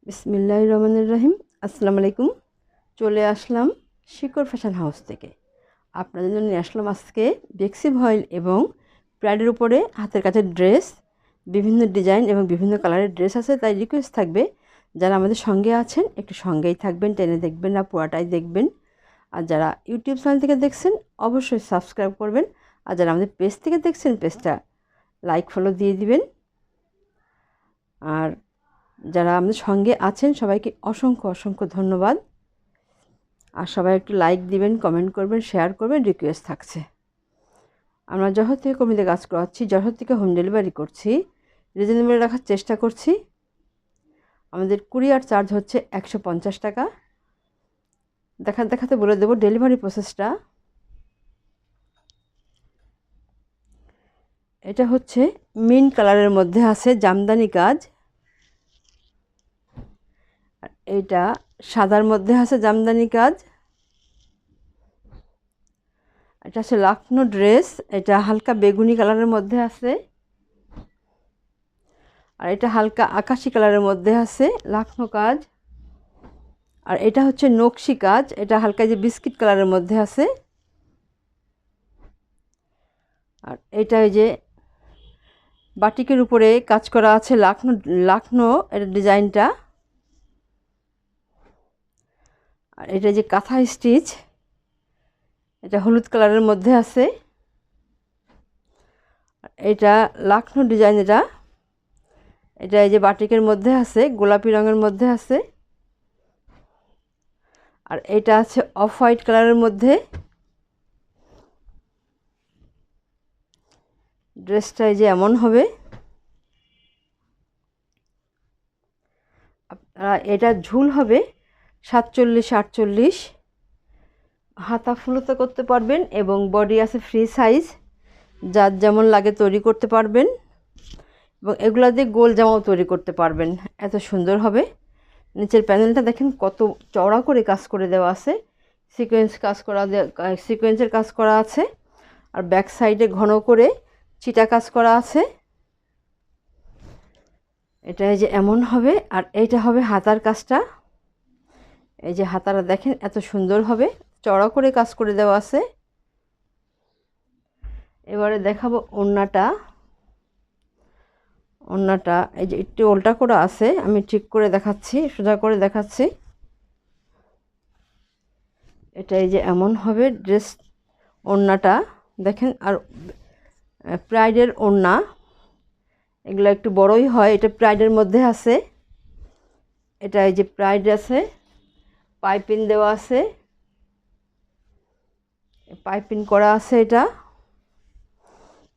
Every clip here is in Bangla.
বিসমিল্লাহির রহমানির রহিম। আসসালামু আলাইকুম। চলে আসলাম শিকড় ফ্যাশন হাউস থেকে। আপনাদের জন্য নিয়ে আসলাম আজকে বেক্সি ভয়েল এবং প্রাইডের উপরে হাতের কাছের ড্রেস, বিভিন্ন ডিজাইন এবং বিভিন্ন কালারের ড্রেস আছে। তাই রিকোয়েস্ট থাকবে, যারা আমাদের সঙ্গে আছেন একটু সঙ্গেই থাকবেন, টেনে দেখবেন না, পুরাটাই দেখবেন। আর যারা ইউটিউব চ্যানেল থেকে দেখছেন অবশ্যই সাবস্ক্রাইব করবেন। আর যারা আমাদের পেজ থেকে দেখছেন পেজটা লাইক ফলো দিয়ে দিবেন। আর যারা আমাদের সঙ্গে আছেন সবাইকে অসংখ্য অসংখ্য ধন্যবাদ। আর সবাই একটু লাইক দিবেন, কমেন্ট করবেন, শেয়ার করবেন, রিকোয়েস্ট থাকছে। আমরা জহর থেকে কর্মীদের কাজ করাচ্ছি, জহর থেকে হোম ডেলিভারি করছি, রিজনেবল রাখার চেষ্টা করছি। আমাদের কুরিয়ার চার্জ হচ্ছে 150 টাকা। দেখাতে বলে দেবো ডেলিভারি প্রসেসটা। এটা হচ্ছে মিন্ট কালারের মধ্যে আছে জামদানি কাজ। আর এইটা সাদার মধ্যে আছে জামদানি কাজ। এটা আছে লাখনো ড্রেস, এটা হালকা বেগুনি কালারের মধ্যে আছে। আর এটা হালকা আকাশি কালারের মধ্যে আছে লাখনো কাজ। আর এটা হচ্ছে নকশি কাজ, এটা হালকা যে বিস্কিট কালারের মধ্যে আছে। আর এটা ওই যে বাটিকের উপরে কাজ করা আছে লাখনো লাখনো এর ডিজাইনটা। আর এটা যে কাঁথা স্টিচ, এটা হলুদ কালারের মধ্যে আছে। এটা লাখনো ডিজাইন, এটা এই যে বাটিকের মধ্যে আছে, গোলাপি রঙের মধ্যে আছে। আর এটা আছে অফ হোয়াইট কালারের মধ্যে। ড্রেসটা এই যে এমন হবে। এটা ঝুল হবে 47-48। হাতা ফুলতে করতে পারবেন এবং বডি আছে ফ্রি সাইজ, যার যেমন লাগে তৈরি করতে পারবেন। এবং এগুলা দিয়ে গোল জামাও তৈরি করতে পারবেন, এত সুন্দর হবে। নিচের প্যানেলটা দেখেন কত চওড়া করে কাজ করে দেওয়া আছে, সিকোয়েন্সের কাজ করা আছে। আর ব্যাক সাইডে ঘন করে চিটা কাজ করা আছে। এটা এই যে এমন হবে। আর এইটা হবে হাতার কাজটা। এই যে হাতারা দেখেন এত সুন্দর হবে, চওড়া করে কাজ করে দেওয়া আছে। এবারে দেখাবো ওড়নাটা। ওড়নাটা এই যে একটু উল্টা করা আছে, আমি ঠিক করে দেখাচ্ছি, সোজা করে দেখাচ্ছি। এটা এই যে এমন হবে ড্রেস ওড়নাটা দেখেন। আর প্রাইডের ওড়না, এগুলো একটু বড়ই হয়। এটা প্রাইডের মধ্যে আছে। এটা এই যে প্রাইড আছে, পাইপিং দেওয়া আছে, পাইপিং করা আছে। এটা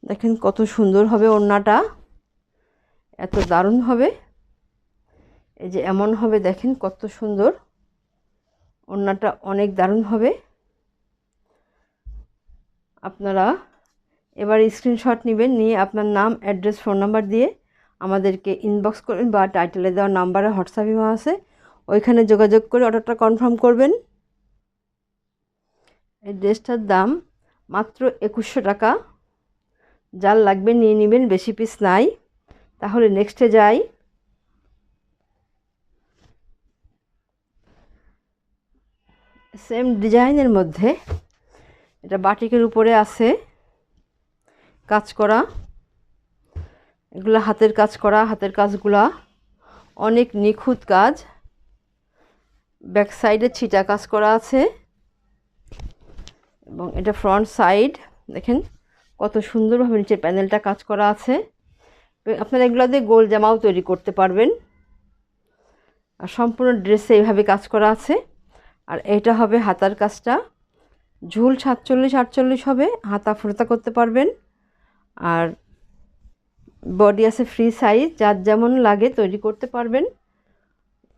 দেখেন কত সুন্দর হবে ওড়নাটা, এত দারুণ হবে। এই যে এমন হবে, দেখেন কত সুন্দর ওড়নাটা, অনেক দারুণ হবে। আপনারা এবার স্ক্রিনশট নেবেন, নিয়ে আপনার নাম, অ্যাড্রেস, ফোন নাম্বার দিয়ে আমাদেরকে ইনবক্স করবেন বা টাইটেলে দেওয়া নাম্বারে হোয়াটসঅ্যাপ ইমো আছে, ওইখানে যোগাযোগ করে অর্ডারটা কনফার্ম করবেন। এই ড্রেসটার দাম মাত্র 2100 টাকা। যার লাগবে নিয়ে নেবেন, বেশি পিস নাই। তাহলে নেক্সটে যাই। সেম ডিজাইনের মধ্যে এটা বাটিকের উপরে আছে কাজ করা। এগুলো হাতের কাজ করা, হাতের কাজগুলা অনেক নিখুঁত কাজ। ব্যাক সাইডে ছিটা কাজ করা আছে এবং এটা ফ্রন্ট সাইড দেখেন কত সুন্দরভাবে নিচের প্যানেলটা কাজ করা আছে। আপনারা এগুলো দিয়ে গোল জামাও তৈরি করতে পারবেন। আর সম্পূর্ণ ড্রেসে এইভাবে কাজ করা আছে। আর এটা হবে হাতার কাজটা, ঝুল 47-48 হবে, হাতা ফুলতা করতে পারবেন। আর বডি আছে ফ্রি সাইজ, যার যেমন লাগে তৈরি করতে পারবেন।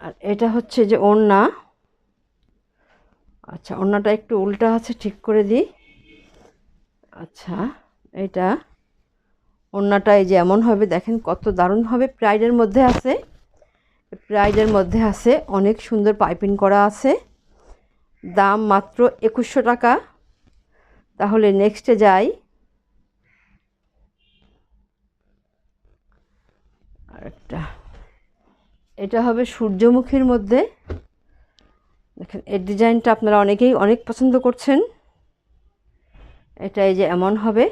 আর এটা হচ্ছে যে ওড়না। আচ্ছা, ওড়নাটা একটু উল্টা আছে, ঠিক করে দিই। আচ্ছা, এটা ওড়নাটা এই যে এমন হবে, দেখেন কত দারুণ হবে। প্রাইডের মধ্যে আছে, প্রাইডের মধ্যে আছে, অনেক সুন্দর পাইপিং করা আছে। দাম মাত্র 2100 টাকা। তাহলে নেক্সটে যাই। আরেকটা এটা হবে সূর্যমুখীর মধ্যে। দেখেন এই ডিজাইনটা আপনারা অনেকেই অনেক পছন্দ করছেন। এটা এই যে এমন হবে,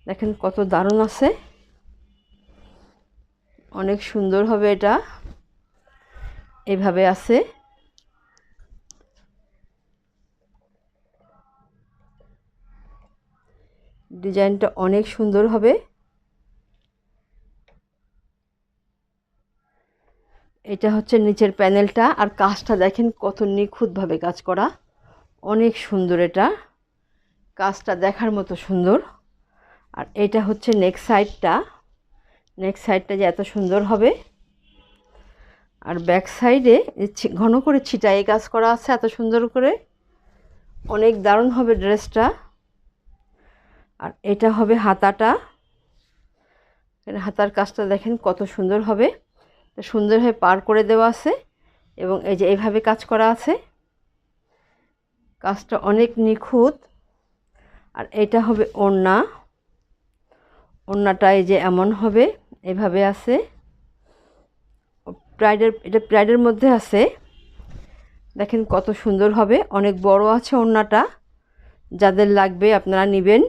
দেখেন কত দারুণ আছে, অনেক সুন্দর হবে। এটা এইভাবে আছে। ডিজাইনটা অনেক সুন্দর হবে। এটা হচ্ছে নিচের প্যানেলটা, আর কাজটা দেখেন কত নিখুঁতভাবে কাজ করা, অনেক সুন্দর। এটা কাজটা দেখার মতো সুন্দর। আর এটা হচ্ছে নেক সাইডটা, নেক সাইডটা যে এত সুন্দর হবে। আর ব্যাক সাইডে ঘন করে ছিটাই কাজ করা আছে এত সুন্দর করে, অনেক দারুণ হবে ড্রেসটা। আর এটা হবে হাতাটা, হাতার কাজটা দেখেন কত সুন্দর হবে, সুন্দরভাবে পার করে দেওয়া আছে এবং এই যে এইভাবে কাজ করা আছে, কাজটা অনেক নিখুঁত। আর এটা হবে ওড়না, ওড়নাটা এই যে এমন হবে, এভাবে আছে। প্রাইডের, এটা প্রাইডের মধ্যে আছে, দেখেন কত সুন্দর হবে, অনেক বড় আছে ওড়নাটা। যাদের লাগবে আপনারা নেবেন,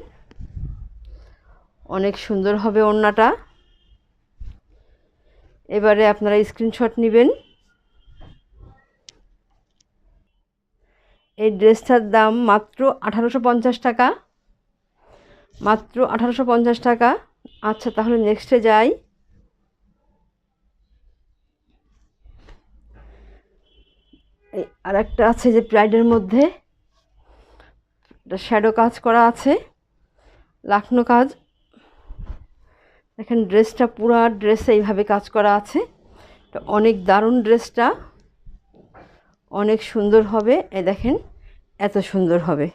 অনেক সুন্দর হবে ওড়নাটা। এবারে আপনারা স্ক্রিনশট নেবেন। এই ড্রেসটার দাম মাত্র 1850 টাকা, মাত্র 1850 টাকা। আচ্ছা তাহলে নেক্সটে যাই। এই আরেকটা আছে যে প্রাইডের মধ্যে, এটা শ্যাডো কাজ করা আছে, লাখনো কাজ। দেখেন ড্রেসটা পুরা ড্রেসে এইভাবে কাজ করা আছে, তো অনেক দারুণ ড্রেসটা, অনেক সুন্দর হবে। এই দেখেন এত সুন্দর হবে,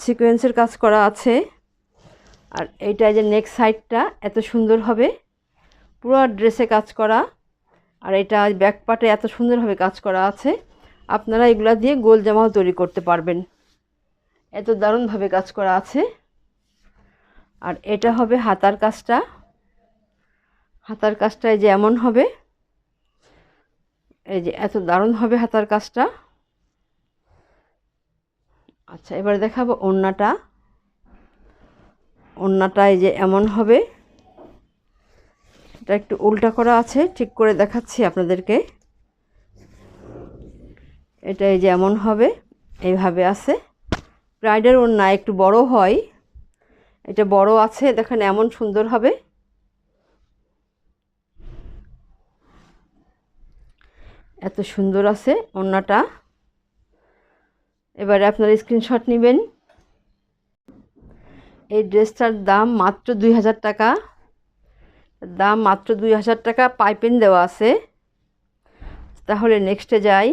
সিকোয়েন্সের কাজ করা আছে। আর এইটা যে নেক সাইডটা এত সুন্দর হবে, পুরো ড্রেসে কাজ করা। আর এটা ব্যাক পার্টে এত সুন্দরভাবে কাজ করা আছে, আপনারা এগুলা দিয়ে গোল জামাও তৈরি করতে পারবেন, এত দারুণভাবে কাজ করা আছে। আর এটা হবে হাতার কাজটা, হাতার কাজটা এই যে এমন হবে, এই যে এত দারুণ হবে হাতার কাজটা। আচ্ছা এবার দেখাবো ওড়নাটা, ওড়নাটা এই যে এমন হবে, এটা একটু উল্টা করা আছে, ঠিক করে দেখাচ্ছি আপনাদেরকে। এটা এই যে এমন হবে, এইভাবে আছে। ব্রাইডের ওড়না একটু বড় হয়, এটা বড় আছে, দেখেন এমন সুন্দর হবে। এত সুন্দর আছে ওড়নাটা। এবারে আপনারা স্ক্রিনশট নেবেন। এই ড্রেসটার দাম মাত্র 2000 টাকা, দাম মাত্র 2000 টাকা, পাইপিং দেওয়া আছে। তাহলে নেক্সটে যাই।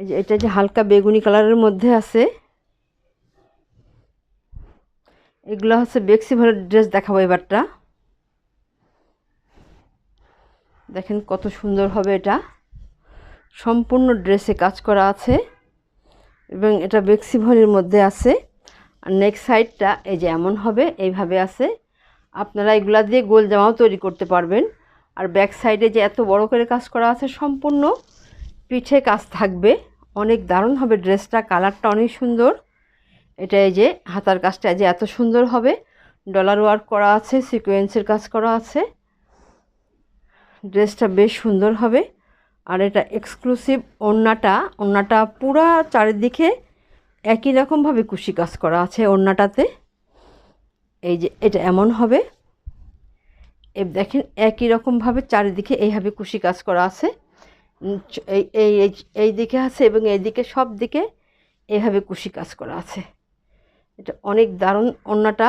এই যে এটা যে হালকা বেগুনি কালারের মধ্যে আছে, এগুলো হচ্ছে বেক্সি ভলের ড্রেস। দেখাবো এবারটা, দেখেন কত সুন্দর হবে। এটা সম্পূর্ণ ড্রেসে কাজ করা আছে এবং এটা বেক্সি ভলের মধ্যে আছে। আর নেক্সট সাইডটা এই যে এমন হবে, এইভাবে আছে। আপনারা এগুলা দিয়ে গোল জামাও তৈরি করতে পারবেন। আর ব্যাক সাইডে যে এত বড় করে কাজ করা আছে, সম্পূর্ণ পিঠে কাজ থাকবে, অনেক দারুণ হবে ড্রেসটা, কালারটা অনেক সুন্দর। এটা এই যে হাতার কাজটা যে এত সুন্দর হবে, ডলার ওয়ার্ক করা আছে, সিকোয়েন্সের কাজ করা আছে, ড্রেসটা বেশ সুন্দর হবে। আর এটা এক্সক্লুসিভ ওড়নাটা, ওড়নাটা পুরা চারিদিকে একই রকমভাবে কুশি কাজ করা আছে ওড়নাটাতে। এই যে এটা এমন হবে, দেখেন একই রকমভাবে চারিদিকে এইভাবে কুশি কাজ করা আছে, এই এই এই দিকে আছে এবং এই দিকে সব দিকে এইভাবে কুশি কাজ করা আছে। এটা অনেক দারুণ ওড়নাটা।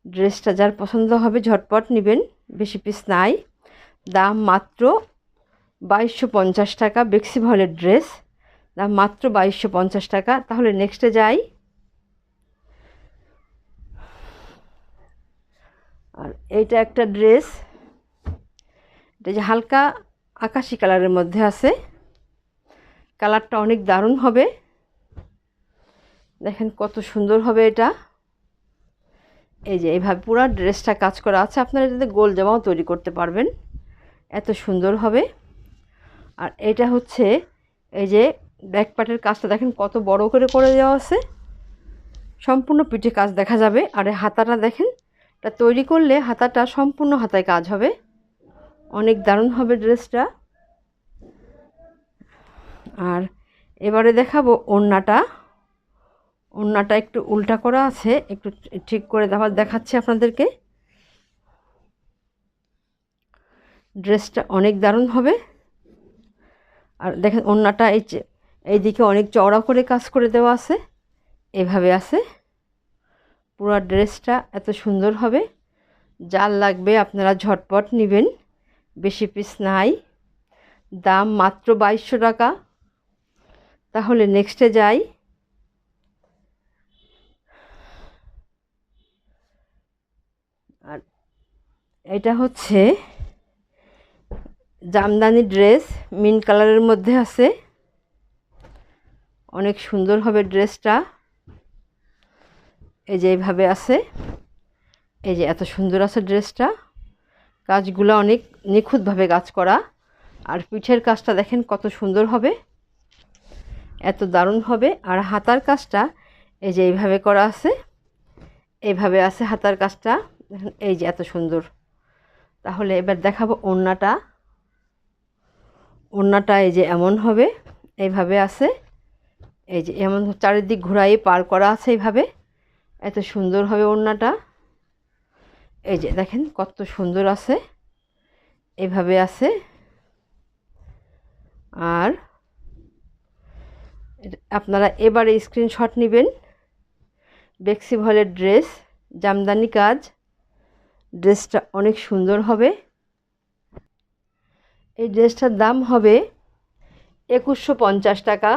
ড্রেসটা যার পছন্দ হবে ঝটপট নেবেন, বেশি পিস নাই। দাম মাত্র 2250 টাকা, বেক্সি ভলের ড্রেস, দাম মাত্র 2250 টাকা। তাহলে নেক্সটে যাই। আর এইটা একটা ড্রেস, এটা যে হালকা আকাশি কালারের মধ্যে আছে, কালারটা অনেক দারুণ হবে। দেখেন কত সুন্দর হবে এটা। এই যে এইভাবে পুরো ড্রেসটা কাজ করা আছে, আপনারা এটাতে গোল জামাও তৈরি করতে পারবেন, এত সুন্দর হবে। আর এটা হচ্ছে এই যে ব্যাক পার্টের কাজটা দেখেন কত বড় করে করে দেওয়া আছে, সম্পূর্ণ পিঠে কাজ দেখা যাবে। আর এই হাতাটা দেখেন, এটা তৈরি করলে হাতাটা সম্পূর্ণ হাতায় কাজ হবে, অনেক দারুণ হবে ড্রেসটা। আর এবারে দেখাবো ওড়নাটা। ওড়নাটা একটু উল্টা করা আছে, একটু ঠিক করে দেখাচ্ছি আপনাদেরকে। ড্রেসটা অনেক দারুণ হবে। আর দেখেন ওড়নাটা এইদিকে অনেক চওড়া করে কাজ করে দেওয়া আছে, এভাবে আছে। পুরো ড্রেসটা এত সুন্দর হবে, যার লাগবে আপনারা ঝটপট নেবেন, বেশি পিস নাই, দাম মাত্র 2200 টাকা। তাহলে নেক্সটে যাই। আর এটা হচ্ছে জামদানি ড্রেস, মিন্ট কালারের মধ্যে আছে, অনেক সুন্দর হবে ড্রেসটা। এই যে এইভাবে আছে, এই যে এত সুন্দর আছে ড্রেসটা, কাজগুলো অনেক নিখুঁতভাবে কাজ করা। আর পিঠের কাজটা দেখেন কত সুন্দর হবে, এত দারুণ হবে। আর হাতার কাজটা এই যে এইভাবে করা আছে, এইভাবে আছে হাতার কাজটা, দেখেন এই যে এত সুন্দর। তাহলে এবার দেখাবো ওড়নাটা। ওড়নাটা এই যে এমন হবে, এইভাবে আছে, এই যে এমন চারিদিক ঘোরাই পার করা আছে এইভাবে, এত সুন্দর হবে ওড়নাটা। এই যে দেখেন কত সুন্দর আছে, এইভাবে আছে। আর আপনারা এবারে স্ক্রিনশট নেবেন। বেক্সি ভয়েলের ড্রেস, জামদানি কাজ, ড্রেসটা অনেক সুন্দর হবে। এই ড্রেসটার দাম হবে 2150 টাকা।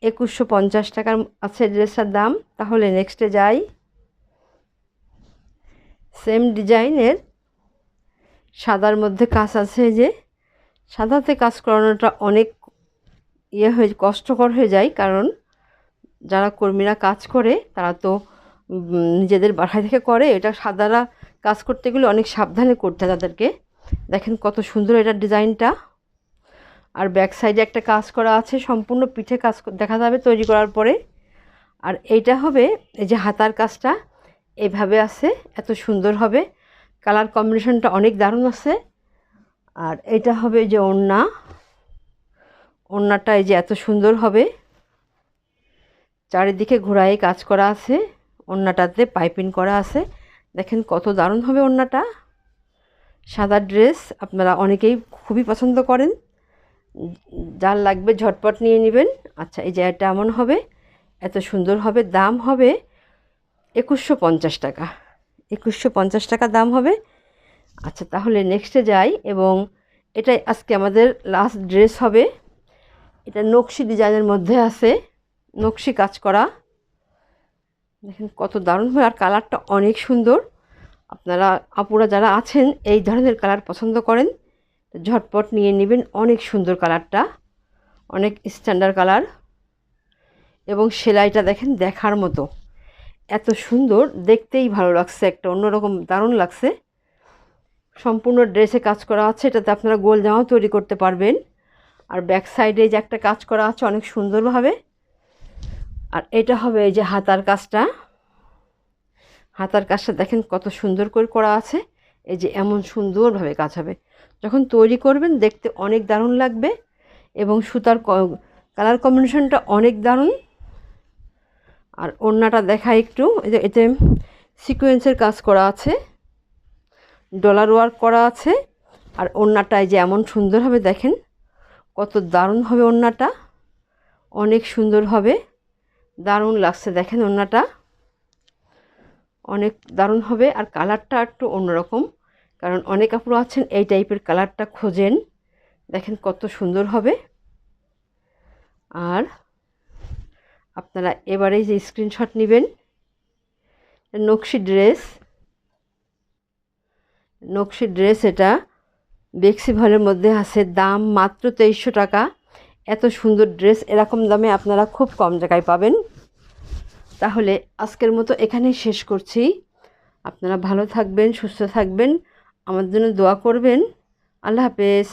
2150 টাকার আছে ড্রেসটার দাম। তাহলে নেক্সটে যাই। সেম ডিজাইনের সাদার মধ্যে কাজ আছে, যে সাদাতে কাজ করানোটা অনেক কষ্টকর হয়ে যায়, কারণ যারা কর্মীরা কাজ করে তারা তো নিজেদের বাসায় থেকে করে, এটা সাদারা কাজ করতে গেলে অনেক সাবধানে করতে হয় তাদেরকে। দেখেন কত সুন্দর এটা ডিজাইনটা। আর ব্যাক সাইডে একটা কাজ করা আছে, সম্পূর্ণ পিঠে কাজ দেখা যাবে তৈরি করার পরে। আর এইটা হবে এই যে হাতার কাজটা এইভাবে আছে, এত সুন্দর হবে, কালার কম্বিনেশনটা অনেক দারুণ আছে। আর এটা হবে যে ওড়না, ওড়নাটা এই যে এত সুন্দর হবে, চারিদিকে ঘোড়ায় কাজ করা আছে, ওড়নাটাতে পাইপিং করা আছে, দেখেন কত দারুণ হবে ওড়নাটা। সাদা ড্রেস আপনারা অনেকেই খুবই পছন্দ করেন, যার লাগবে ঝটপট নিয়ে নেবেন। আচ্ছা এই যে এটা এমন হবে, এত সুন্দর হবে, দাম হবে 2150 টাকা। 2150 টাকা দাম হবে। আচ্ছা তাহলে নেক্সটে যাই, এবং এটাই আজকে আমাদের লাস্ট ড্রেস হবে। এটা নকশি ডিজাইনের মধ্যে আছে, নকশি কাজ করা, দেখেন কত দারুণ হয়। আর কালারটা অনেক সুন্দর। আপনারা আপুরা যারা আছেন এই ধরনের কালার পছন্দ করেন, ঝটপট নিয়ে নেবেন, অনেক সুন্দর কালারটা, অনেক স্ট্যান্ডার্ড কালার। এবং সেলাইটা দেখেন দেখার মতো, এত সুন্দর, দেখতেই ভালো লাগছে, একটা অন্যরকম দারুণ লাগছে। সম্পূর্ণ ড্রেসে কাজ করা আছে, এটাতে আপনারা গোল জামাও তৈরি করতে পারবেন। আর ব্যাক সাইডে যে একটা কাজ করা আছে অনেক সুন্দরভাবে। আর এটা হবে এই যে হাতার কাজটা, হাতার কাজটা দেখেন কত সুন্দর করে করা আছে, এই যে এমন সুন্দরভাবে কাজ হবে, যখন তৈরি করবেন দেখতে অনেক দারুণ লাগবে। এবং সুতার কালার কম্বিনেশনটা অনেক দারুণ। আর ওড়নাটা দেখা একটু, এই যে এতে সিকোয়েন্সের কাজ করা আছে, ডলার ওয়ার্ক করা আছে। আর ওড়নাটায় যে এমন সুন্দর হবে, দেখেন কত দারুণ হবে ওড়নাটা, অনেক সুন্দর হবে, দারুণ লাগছে, দেখেন ওড়নাটা অনেক দারুণ হবে। আর কালারটা একটু অন্যরকম, কারণ অনেক আপুরা আছেন এই টাইপের কালারটা খোঁজেন, দেখেন কত সুন্দর হবে। আর আপনারা এবারে যে স্ক্রিনশট নেবেন, নকশি ড্রেস, নকশি ড্রেস, এটা বেক্সি ভয়েলের মধ্যে আছে, দাম মাত্র 2300 টাকা। এত সুন্দর ড্রেস এরকম দামে আপনারা খুব কম জায়গায় পাবেন। তাহলে আজকের মতো এখানেই শেষ করছি। আপনারা ভালো থাকবেন, সুস্থ থাকবেন, আমার জন্য দোয়া করবেন। আল্লাহ হাফেজ।